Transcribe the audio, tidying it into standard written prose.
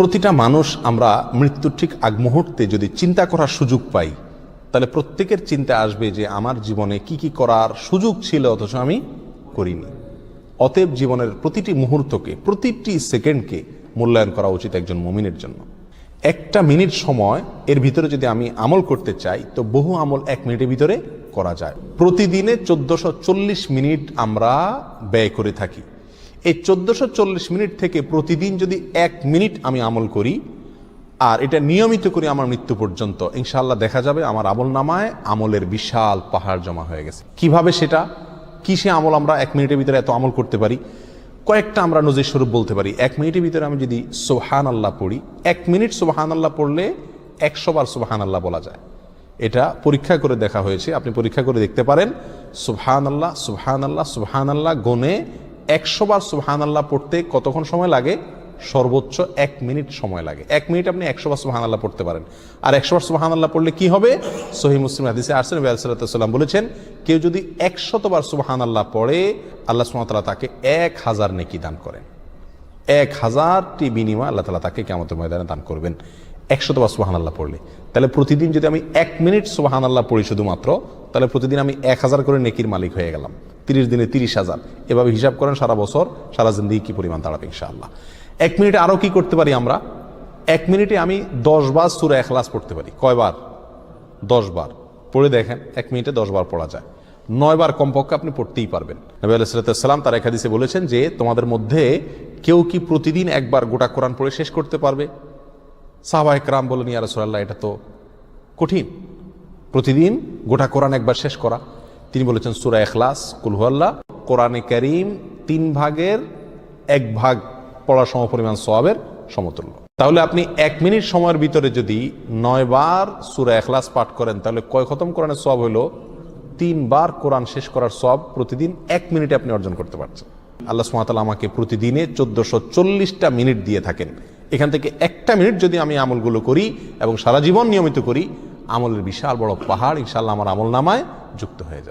প্রতিটা মানুষ আমরা মৃত্যুর ঠিক আগ মুহূর্তে যদি চিন্তা করার সুযোগ পাই, তাহলে প্রত্যেকের চিন্তা আসবে যে আমার জীবনে কি কি করার সুযোগ ছিল অথচ আমি করিনি। অতএব জীবনের প্রতিটি মুহূর্তকে, প্রতিটি সেকেন্ডকে মূল্যায়ন করা উচিত একজন মুমিনের জন্য। একটা মিনিট সময় এর ভিতরে যদি আমি আমল করতে চাই, তো বহু আমল 1 মিনিটের ভিতরে করা যায়। প্রতিদিনে 1440 মিনিট আমরা ব্যয় করে থাকি। এই 1440 মিনিট থেকে প্রতিদিন যদি 1 মিনিট আমি আমল করি আর এটা নিয়মিত করি আমার মৃত্যু পর্যন্ত, ইনশাআল্লাহ দেখা যাবে আমার আমল নামায় আমলের বিশাল পাহাড় জমা হয়ে গেছে। কিভাবে সেটা, কি সে আমল আমরা 1 মিনিটের ভিতরে এত আমল করতে পারি? কয়েকটা আমরা নজির স্বরূপ বলতে পারি। 1 মিনিটের ভিতরে আমি যদি সুবহানাল্লাহ পড়ি, 1 মিনিট সুবহানাল্লাহ পড়লে 100 বার সুবহানাল্লাহ বলা যায়। এটা পরীক্ষা করে দেখা হয়েছে, আপনি পরীক্ষা করে দেখতে পারেন। সুবহানাল্লাহ সুবহানাল্লাহ সুবহানাল্লাহ গনে 100 বার সুবহানাল্লাহ পড়তে কতক্ষণ সময় লাগে? সর্বোচ্চ 1 মিনিট সময় লাগে। 1 মিনিট আপনি 100 বার সুবহানাল্লাহ পড়তে পারেন। আর 100 বার সুবহানাল্লাহ পড়লে কি হবে? সহিহ মুসলিম হাদিসে আসছে, নবী সাল্লাল্লাহু আলাইহি ওয়াসাল্লাম বলেছেন, কেউ যদি 100 বার সুবহানাল্লাহ পড়ে, আল্লাহ সুবহানাহু ওয়া তাআলা তাকে 1000 নেকি দান করেন। 1000টি বিনিময় আল্লাহ তাআলা তাকে কিয়ামতের ময়দানে দান করবেন 100 বার সুবহানাল্লাহ পড়লে। তাহলে প্রতিদিন যদি আমি 1 মিনিট সুবহানাল্লাহ পড়ি শুধুমাত্র, তাহলে প্রতিদিন আমি 1000 করে নেকির মালিক হয়ে গেলাম। 30 দিনে 30,000। এভাবে হিসাব করেন সারা বছর, সারা জিন্দেগি কি পরিমাণ দাঁড়াবে ইনশাআল্লাহ। 1 মিনিটে আরো কি করতে পারি আমরা? 1 মিনিটে আমি 10 বার সূরা ইখলাস পড়তে পারি। কয়বার? 10 বার। পড়ে দেখেন 1 মিনিটে 10 বার পড়া যায়। 9 বার কমপক্ষে আপনি পড়তেই পারবেন। নবী আলাইহিস সালাম তার এক হাদিসে বলেছেন যে তোমাদের মধ্যে কেউ কি প্রতিদিন একবার গোটা কোরআন পড়ে শেষ করতে পারবে? সাহাবায়ে কেরাম বলেন, ইয়া রাসূলুল্লাহ, এটা তো কঠিন, প্রতিদিন গোটা কোরআন একবার শেষ করা। তিনি বলেছেন সূরা ইখলাস, কুল হুয়াল্লাহ, কোরআনে কারীম 3 ভাগের 1 ভাগ পড়া সমপরিমাণ সওয়াবের সমতুল্য। তাহলে আপনি 1 মিনিট সময়ের ভিতরে যদি 9 বার সূরা ইখলাস পাঠ করেন, তাহলে কয় খতম কোরআনের সওয়াব হলো? 3 বার কোরআন শেষ করার সওয়াব প্রতিদিন 1 মিনিটে আপনি অর্জন করতে পারছেন। আল্লাহ সুবহানাহু ওয়া তাআলা আমাকে প্রতিদিনে 1440টা মিনিট দিয়ে থাকেন। এখান থেকে 1টা মিনিট যদি আমি আমলগুলো করি এবং সারা জীবন নিয়মিত করি, আমলের বিশাল বড় পাহাড় ইনশাআল্লাহ আমার আমল নামায় যুক্ত হয়ে যাবে।